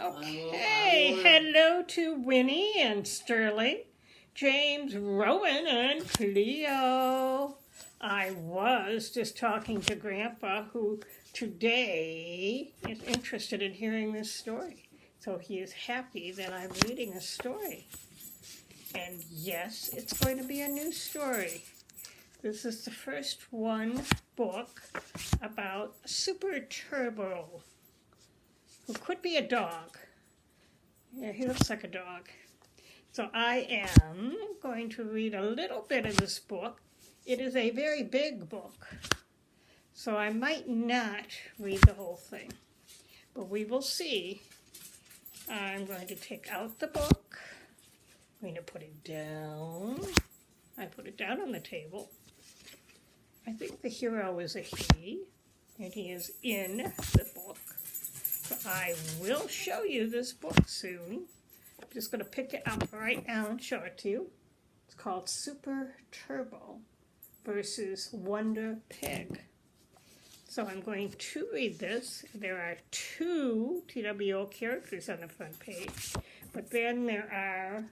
Okay, hello to Winnie and Sterling, James, Rowan, and Cleo. I was just talking to Grandpa, who today is interested in hearing this story. So he is happy that I'm reading a story. And yes, it's going to be a new story. This is the first book about Super Turbo, who could be a dog. Yeah, he looks like a dog. So I am going to read a little bit of this book. It is a very big book, so I might not read the whole thing, but we will see. I'm going to take out the book. I'm going to put it down. I put it down on the table. I think the hero is a he, and he is in the book. So I will show you this book soon. I'm just going to pick it up right now and show it to you. It's called Super Turbo versus Wonder Pig. So I'm going to read this. There are 2 TWO characters on the front page, but then there are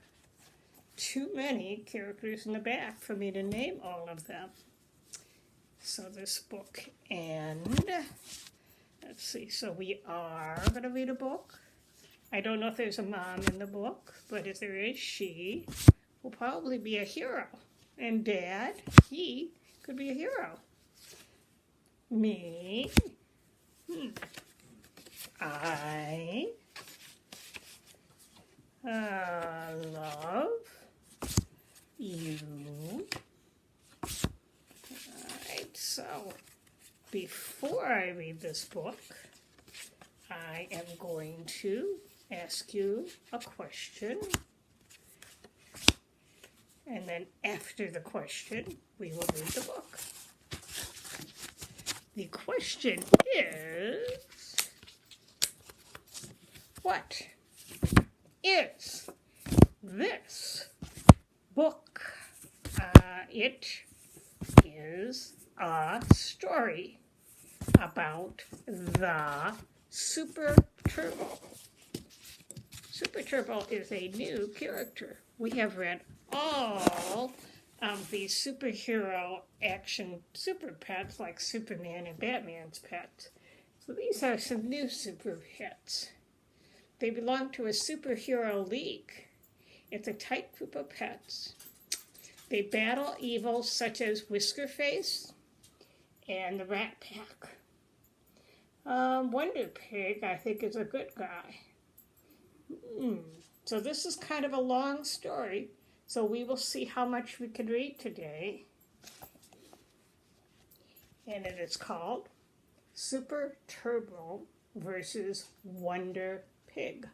too many characters in the back for me to name all of them. So this book, and let's see, so we are going to read a book. I don't know if there's a mom in the book, but if there is, she will probably be a hero. And Dad, he could be a hero. Me, I love you. Alright, so before I read this book, I am going to ask you a question. And then after the question, we will read the book. The question is, what is this book? It is a story about the Super Turbo. Super Turbo is a new character. We have read all of the superhero action super pets like Superman and Batman's pets. So these are some new super pets. They belong to a superhero league. It's a tight group of pets. They battle evils such as Whiskerface and the Rat Pack. Wonder Pig, I think, is a good guy. So this is kind of a long story, so we will see how much we can read today. And it is called Super Turbo versus Wonder Pig.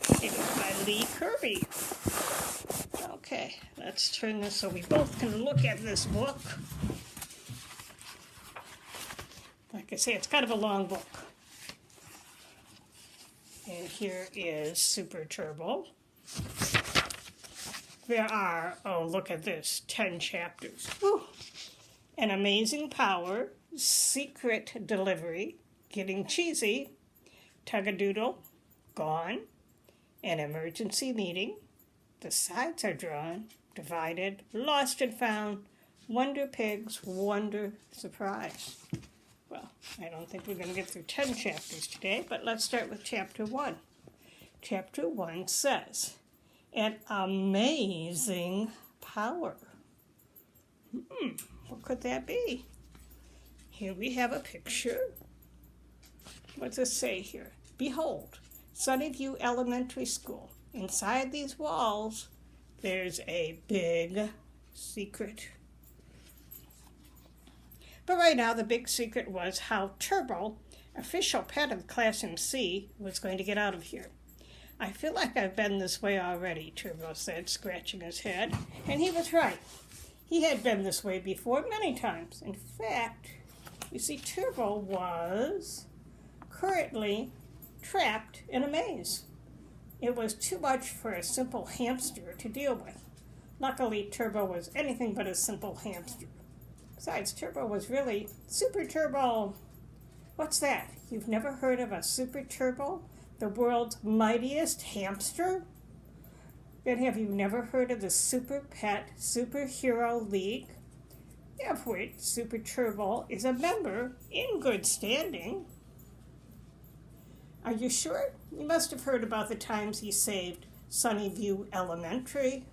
It is by Lee Kirby. Okay, let's turn this so we both can look at this book. Like I say, it's kind of a long book. And here is Super Turbo. There are, oh, look at this, 10 chapters. Whew. An amazing power, secret delivery, getting cheesy, tug-a-doodle, gone, an emergency meeting, the sides are drawn, divided, lost and found, Wonder Pig's Wonder Surprise. Well, I don't think we're going to get through 10 chapters today, but let's start with chapter 1. Chapter 1 says, an amazing power. What could that be? Here we have a picture. What's it say here? Behold, Sunnyview Elementary School. Inside these walls, there's a big secret. But right now, the big secret was how Turbo, official pet of Class MC, was going to get out of here. I feel like I've been this way already, Turbo said, scratching his head. And he was right. He had been this way before many times. In fact, you see, Turbo was currently trapped in a maze. It was too much for a simple hamster to deal with. Luckily, Turbo was anything but a simple hamster. Besides, Turbo was really Super Turbo. What's that? You've never heard of a Super Turbo, the world's mightiest hamster? Then have you never heard of the Super Pet Superhero League, of which Super Turbo is a member in good standing? Are you sure? You must have heard about the times he saved Sunnyview Elementary.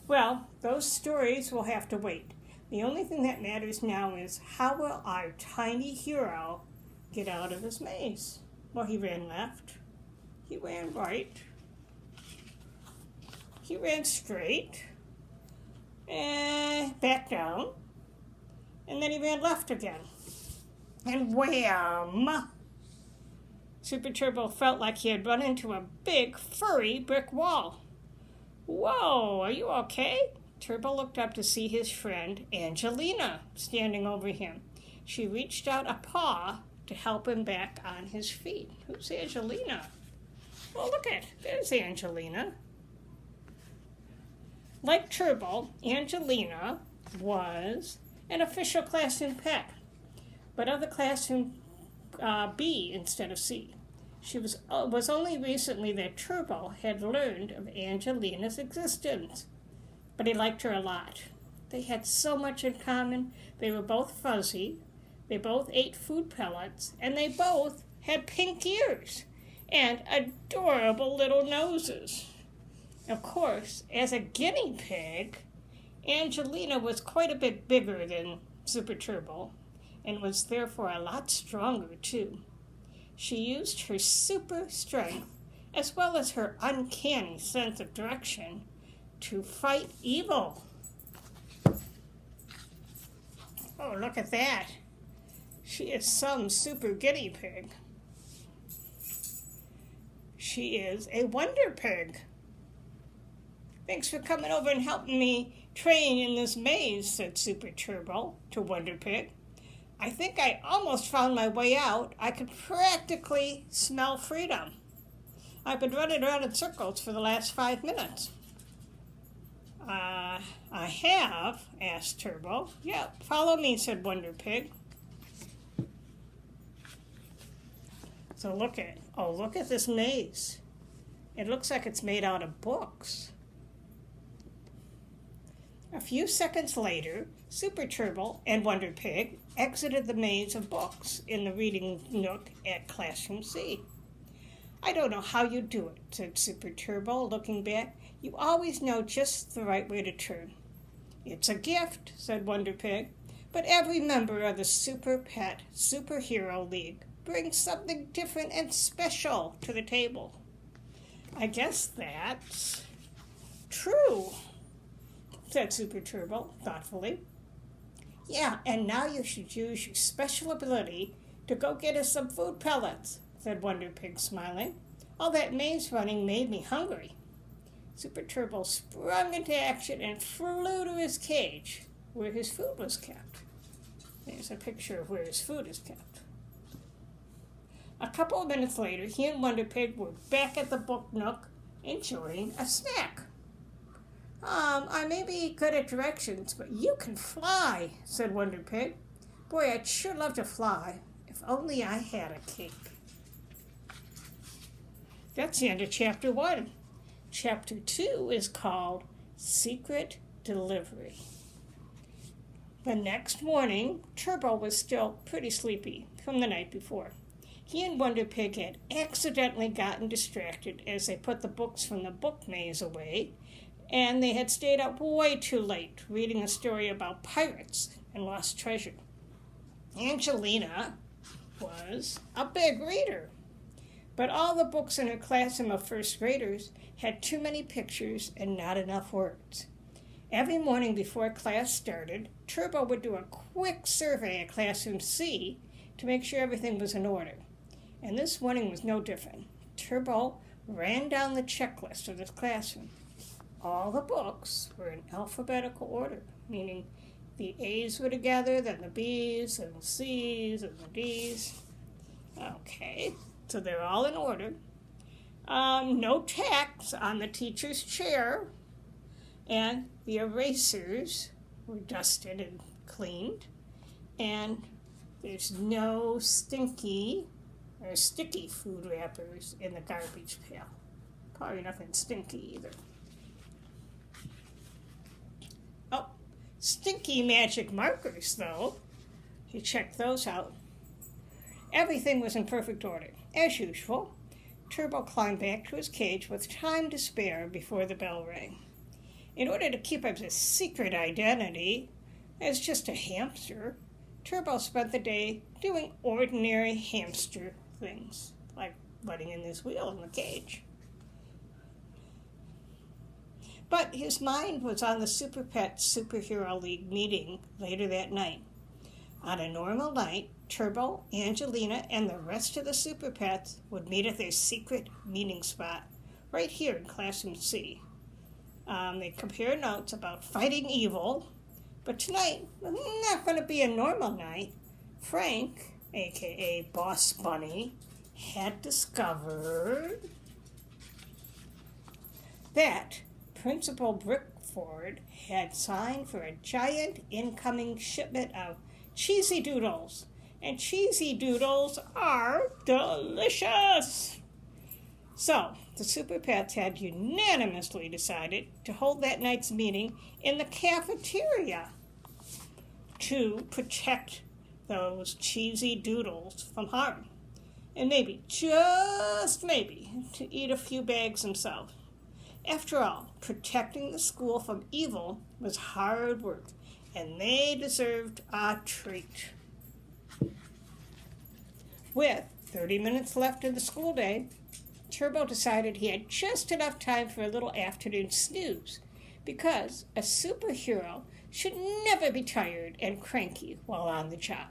Well, those stories will have to wait. The only thing that matters now is how will our tiny hero get out of his maze? Well, he ran left. He ran right. He ran straight. And back down. And then he ran left again. And wham! Super Turbo felt like he had run into a big, furry brick wall. Whoa, are you okay? Turbo looked up to see his friend, Angelina, standing over him. She reached out a paw to help him back on his feet. Who's Angelina? Well, look at, there's Angelina. Like Turbo, Angelina was an official classroom pet, but of the classroom B instead of C. She was only recently that Turbo had learned of Angelina's existence, but he liked her a lot. They had so much in common. They were both fuzzy, they both ate food pellets, and they both had pink ears and adorable little noses. Of course, as a guinea pig, Angelina was quite a bit bigger than Super Turbo and was therefore a lot stronger too. She used her super strength as well as her uncanny sense of direction to fight evil. Oh, look at that. She is some super guinea pig. She is a wonder pig. Thanks for coming over and helping me train in this maze, said Super Turbo to Wonder Pig. I think I almost found my way out. I could practically smell freedom. I've been running around in circles for the last 5 minutes. I have, asked Turbo. Yeah, follow me, said Wonder Pig. So look at this maze. It looks like it's made out of books. A few seconds later, Super Turbo and Wonder Pig exited the maze of books in the reading nook at Classroom C. I don't know how you do it, said Super Turbo, looking back. You always know just the right way to turn. It's a gift, said Wonder Pig, but every member of the Super Pet Superhero League brings something different and special to the table. I guess that's true, said Super Turbo thoughtfully. Yeah, and now you should use your special ability to go get us some food pellets, said Wonder Pig, smiling. All that maze running made me hungry. Super Turbo sprung into action and flew to his cage, where his food was kept. There's a picture of where his food is kept. A couple of minutes later, he and Wonder Pig were back at the book nook, enjoying a snack. I may be good at directions, but you can fly, said Wonder Pig. Boy, I'd sure love to fly, if only I had a cape. That's the end of Chapter 1. Chapter 2 is called Secret Delivery. The next morning, Turbo was still pretty sleepy from the night before. He and Wonder Pig had accidentally gotten distracted as they put the books from the book maze away, and they had stayed up way too late reading a story about pirates and lost treasure. Angelina was a big reader, but all the books in her classroom of first graders had too many pictures and not enough words. Every morning before class started, Turbo would do a quick survey at Classroom C to make sure everything was in order. And this morning was no different. Turbo ran down the checklist of his classroom. All the books were in alphabetical order, meaning the A's were together, then the B's, and the C's, and the D's. Okay, so they're all in order. No tacks on the teacher's chair, and the erasers were dusted and cleaned, and there's no stinky or sticky food wrappers in the garbage pail. Probably nothing stinky either. Oh, stinky magic markers, though. He checked those out. Everything was in perfect order. As usual, Turbo climbed back to his cage with time to spare before the bell rang. In order to keep up his secret identity as just a hamster, Turbo spent the day doing ordinary hamster things, like letting in his wheel in the cage. But his mind was on the Super Pet Superhero League meeting later that night. On a normal night, Turbo, Angelina, and the rest of the Super Pets would meet at their secret meeting spot right here in Classroom C. They'd compare notes about fighting evil, but tonight, not going to be a normal night. Frank, aka Boss Bunny, had discovered that Principal Brickford had signed for a giant incoming shipment of Cheesy Doodles, and Cheesy Doodles are delicious. So, the Super Pets had unanimously decided to hold that night's meeting in the cafeteria to protect those Cheesy Doodles from harm, and maybe, just maybe, to eat a few bags themselves. After all, protecting the school from evil was hard work, and they deserved a treat. With 30 minutes left in the school day, Turbo decided he had just enough time for a little afternoon snooze, because a superhero should never be tired and cranky while on the job.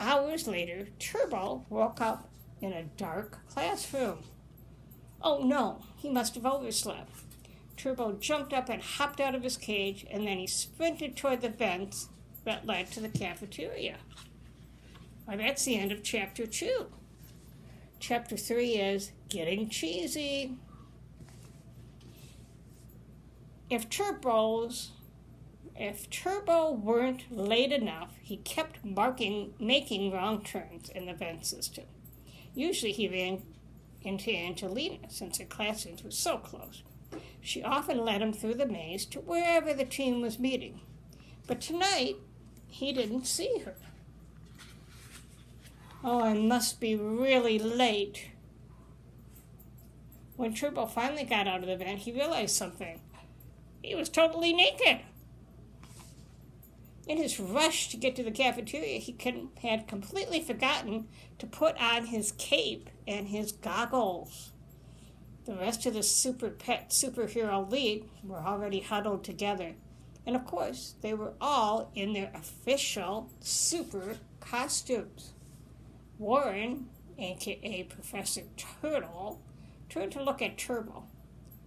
Hours later, Turbo woke up in a dark classroom. Oh no, he must have overslept. Turbo jumped up and hopped out of his cage, and then he sprinted toward the vents that led to the cafeteria. Well, that's the end of Chapter 2. Chapter 3 is Getting Cheesy. If Turbo weren't late enough, he kept making wrong turns in the vent system. Usually he ran into Angelina, since their classrooms were so close. She often led him through the maze to wherever the team was meeting. But tonight, he didn't see her. Oh, I must be really late. When Turbo finally got out of the vent, he realized something. He was totally naked. In his rush to get to the cafeteria, he had completely forgotten to put on his cape and his goggles. The rest of the Super Pet Superhero League were already huddled together. And of course, they were all in their official super costumes. Warren, aka Professor Turtle, turned to look at Turbo.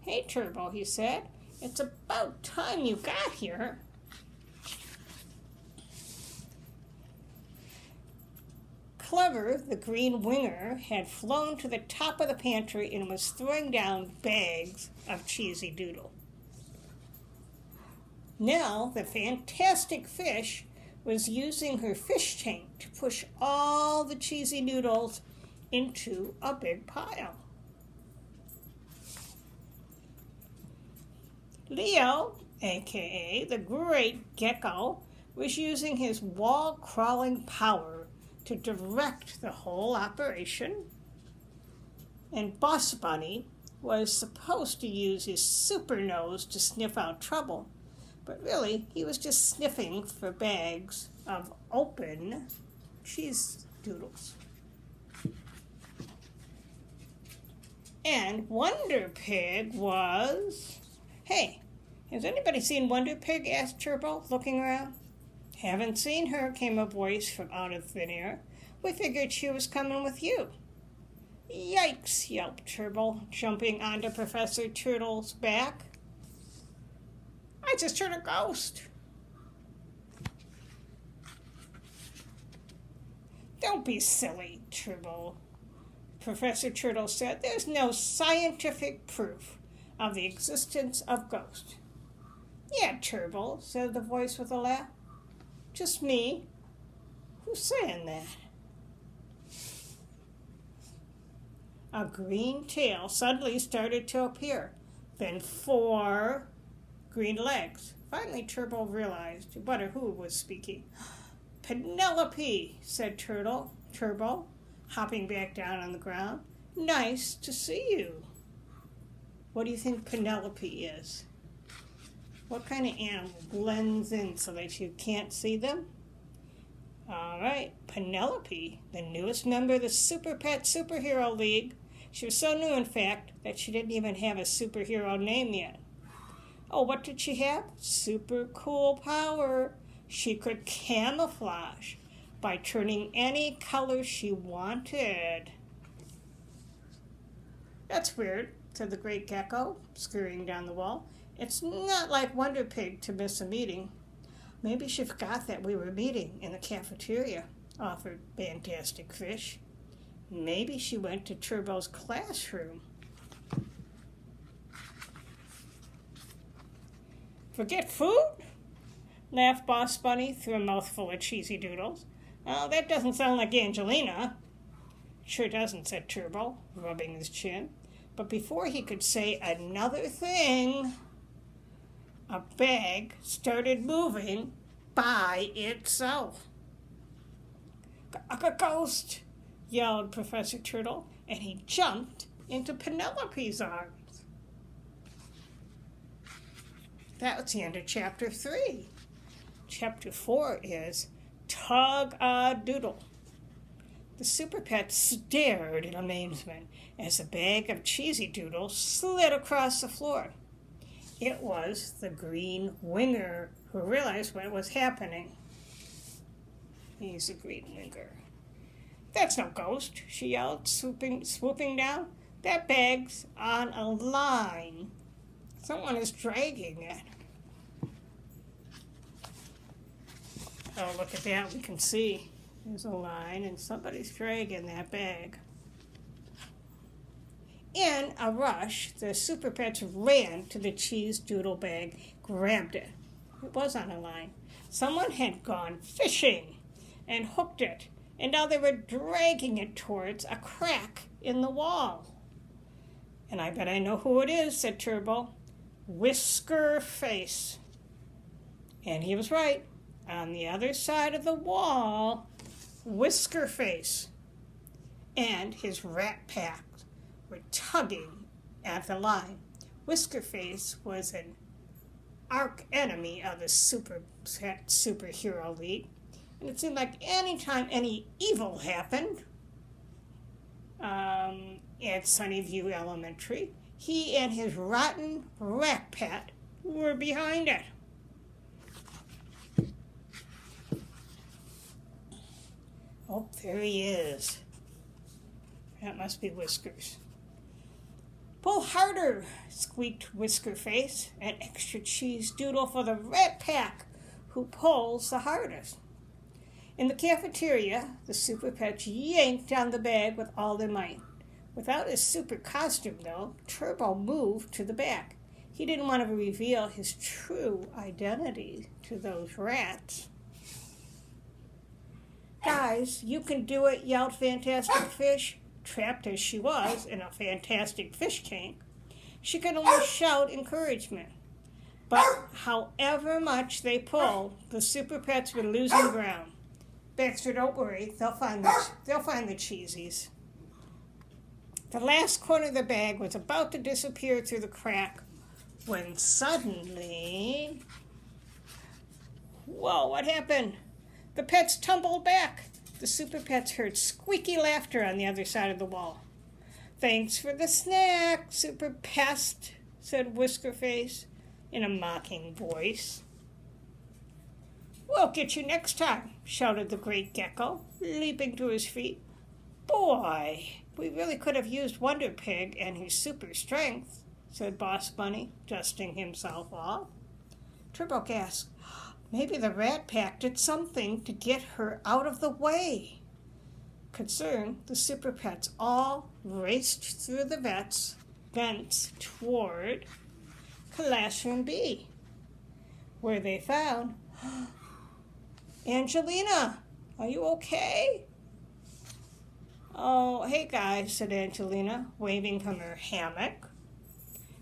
"Hey, Turbo," he said, "it's about time you got here." Clever, the green winger, had flown to the top of the pantry and was throwing down bags of Cheesy Doodle. Nell, the fantastic fish, was using her fish tank to push all the cheesy noodles into a big pile. Leo, aka the Great Gecko, was using his wall-crawling power to direct the whole operation, and Boss Bunny was supposed to use his super nose to sniff out trouble, but really he was just sniffing for bags of open cheese doodles. And Wonder Pig was... Hey, has anybody seen Wonder Pig? Asked Turbo, looking around. Haven't seen her, came a voice from out of thin air. We figured she was coming with you. Yikes, yelped Turbo, jumping onto Professor Turtle's back. I just heard a ghost. Don't be silly, Turbo. Professor Turtle said there's no scientific proof of the existence of ghosts. Yeah, Turbo, said the voice with a laugh. Just me. Who's saying that? a green tail suddenly started to appear. Then 4 green legs. Finally, Turbo realized what or who was speaking. Penelope, said Turbo, hopping back down on the ground. Nice to see you. What do you think Penelope is? What kind of animal blends in so that you can't see them? All right, Penelope, the newest member of the Super Pet Superhero League. She was so new, in fact, that she didn't even have a superhero name yet. Oh, what did she have? Super cool power. She could camouflage by turning any color she wanted. That's weird, said the great gecko, scurrying down the wall. It's not like Wonder Pig to miss a meeting. Maybe she forgot that we were meeting in the cafeteria, offered Fantastic Fish. Maybe she went to Turbo's classroom. Forget food? Laughed Boss Bunny through a mouthful of cheesy doodles. Oh, that doesn't sound like Angelina. Sure doesn't, said Turbo, rubbing his chin. But before he could say another thing, a bag started moving by itself. A ghost, yelled Professor Turtle, and he jumped into Penelope's arms. That was the end of Chapter 3. Chapter 4 is Tug-a-Doodle. The Super Pet stared in amazement as a bag of cheesy doodles slid across the floor. It was the Green Winger who realized what was happening. He's a Green Winger. That's no ghost, she yelled, swooping down. That bag's on a line. Someone is dragging it. Oh, look at that. We can see there's a line and somebody's dragging that bag. In a rush, the Super Pets ran to the cheese doodle bag, grabbed it. It was on a line. Someone had gone fishing and hooked it, and now they were dragging it towards a crack in the wall. And I bet I know who it is, said Turbo. Whisker Face. And he was right. On the other side of the wall, Whisker Face and his rat pack were tugging at the line. Whisker Face was an arch enemy of the Superhero League, and it seemed like any time any evil happened at Sunnyview Elementary, he and his rotten rat pet were behind it. Oh, there he is. That must be Whiskers. Pull harder, squeaked Whisker Face, an extra cheese doodle for the rat pack who pulls the hardest. In the cafeteria, the Super Pets yanked on the bag with all their might. Without his super costume, though, Turbo moved to the back. He didn't want to reveal his true identity to those rats. Guys, you can do it, yelled Fantastic Fish. Trapped as she was in a Fantastic Fish tank, she could only shout encouragement. But however much they pulled, the Super Pets were losing ground. Baxter, don't worry, they'll find the cheesies. The last corner of the bag was about to disappear through the crack when suddenly... Whoa, what happened? The pets tumbled back. The Super Pets heard squeaky laughter on the other side of the wall. Thanks for the snack, Super Pest, said Whisker Face in a mocking voice. We'll get you next time, shouted the great gecko, leaping to his feet. Boy, we really could have used Wonder Pig and his super strength, said Boss Bunny, dusting himself off. Turbo gasped. Maybe the rat pack did something to get her out of the way. Concerned, the Super Pets all raced through the vents toward Classroom B, where they found Angelina. Are you okay? Oh, hey guys, said Angelina, waving from her hammock.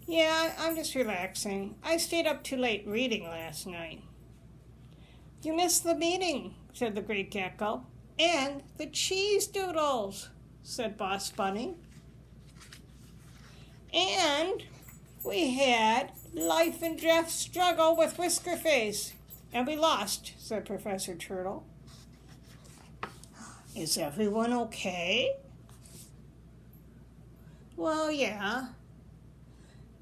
Yeah, I'm just relaxing. I stayed up too late reading last night. You missed the meeting, said the great gecko. And the cheese doodles, said Boss Bunny. And we had life and death struggle with Whiskerface. And we lost, said Professor Turtle. Is everyone okay? Well, yeah.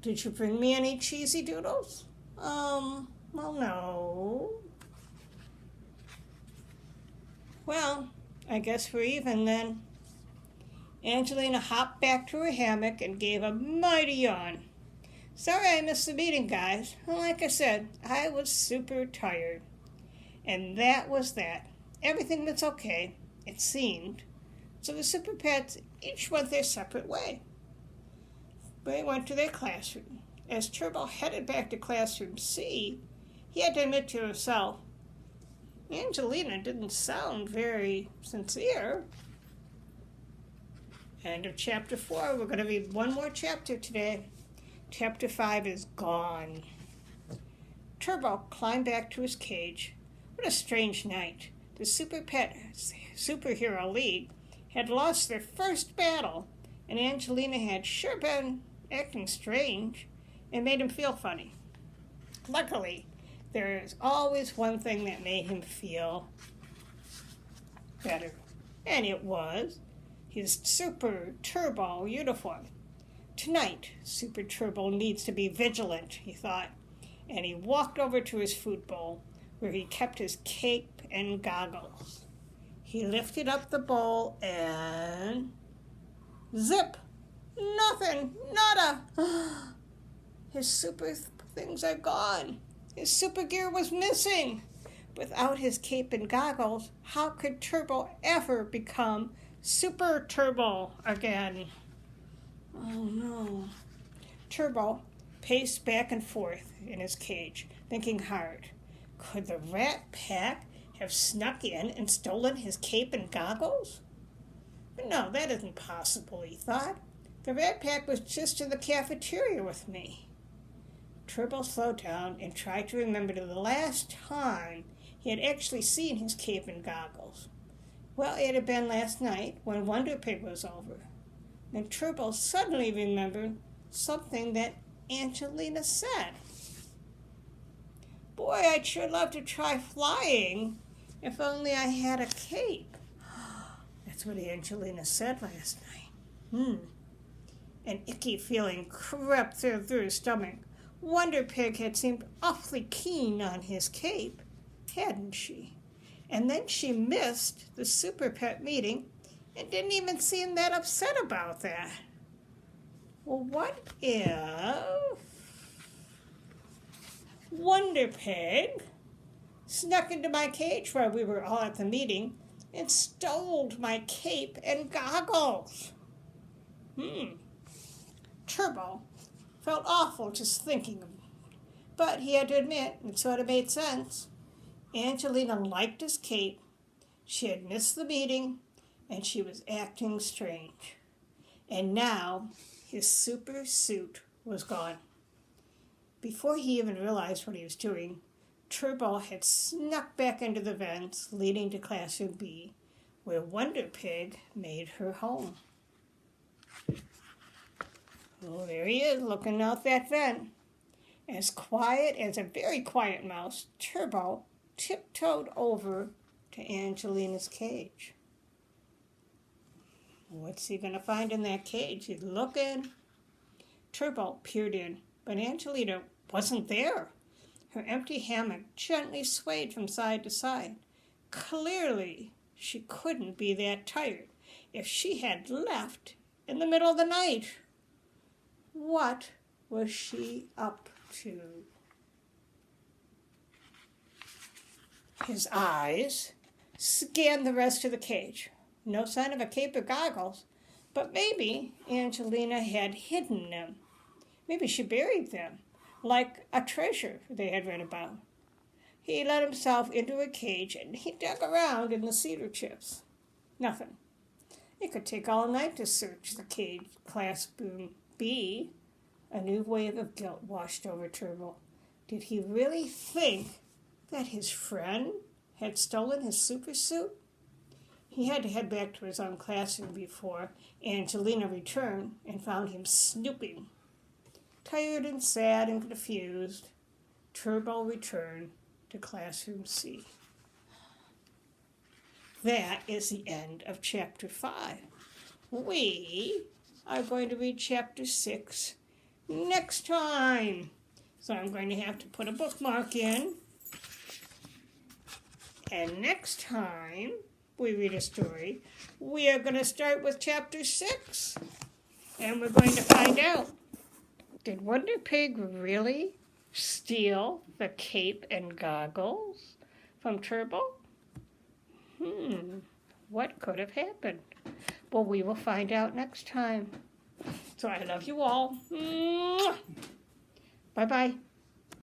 Did you bring me any cheesy doodles? Well, no. Well, I guess we're even then. Angelina hopped back to her hammock and gave a mighty yawn. Sorry I missed the meeting, guys. Like I said, I was super tired. And that was that. Everything was okay, it seemed. So the Super Pets each went their separate way. They went to their classroom. As Turbo headed back to classroom C, he had to admit to himself, Angelina didn't sound very sincere. End of chapter 4. We're going to read one more chapter today. Chapter 5 is Gone. Turbo climbed back to his cage. What a strange night. The Super Pet Superhero League had lost their first battle, and Angelina had sure been acting strange and made him feel funny. Luckily, there is always one thing that made him feel better, and it was his Super Turbo uniform. Tonight, Super Turbo needs to be vigilant, he thought, and he walked over to his food bowl, where he kept his cape and goggles. He lifted up the bowl and... zip! Nothing! Nada! His super things are gone. His super gear was missing. Without his cape and goggles, how could Turbo ever become Super Turbo again? Oh no. Turbo paced back and forth in his cage, thinking hard. Could the Rat Pack have snuck in and stolen his cape and goggles? But no, that isn't possible, he thought. The Rat Pack was just in the cafeteria with me. Turbo slowed down and tried to remember the last time he had actually seen his cape and goggles. Well, it had been last night when Wonder Pig was over. Then Turbo suddenly remembered something that Angelina said. Boy, I'd sure love to try flying if only I had a cape. That's what Angelina said last night. An icky feeling crept through her stomach. Wonder Pig had seemed awfully keen on his cape, hadn't she? And then she missed the Super Pet meeting and didn't even seem that upset about that. Well, what if Wonder Pig snuck into my cage while we were all at the meeting and stole my cape and goggles? Turbo felt awful just thinking of it. But he had to admit, it sort of made sense. Angelina liked his cape, she had missed the meeting, and she was acting strange. And now his super suit was gone. Before he even realized what he was doing, Turbo had snuck back into the vents leading to Classroom B, where Wonder Pig made her home. Oh, there he is, looking out that vent. As quiet as a very quiet mouse, Turbo tiptoed over to Angelina's cage. What's he going to find in that cage? He's looking. Turbo peered in, but Angelina wasn't there. Her empty hammock gently swayed from side to side. Clearly, she couldn't be that tired if she had left in the middle of the night. What was she up to? His eyes scanned the rest of the cage. No sign of a cape or goggles, but maybe Angelina had hidden them. Maybe she buried them, like a treasure they had read about. He let himself into a cage and he dug around in the cedar chips. Nothing. It could take all night to search the cage. Class B. A new wave of guilt washed over Turbo. Did he really think that his friend had stolen his super suit? He had to head back to his own classroom before Angelina returned and found him snooping. Tired and sad and confused, Turbo returned to classroom C. That is the end of chapter 5. We are going to read chapter 6 next time. So I'm going to have to put a bookmark in. And next time we read a story, we are going to start with chapter 6. And we're going to find out, did Wonder Pig really steal the cape and goggles from Turbo? What could have happened? Well, we will find out next time. So I love you all. Bye-bye.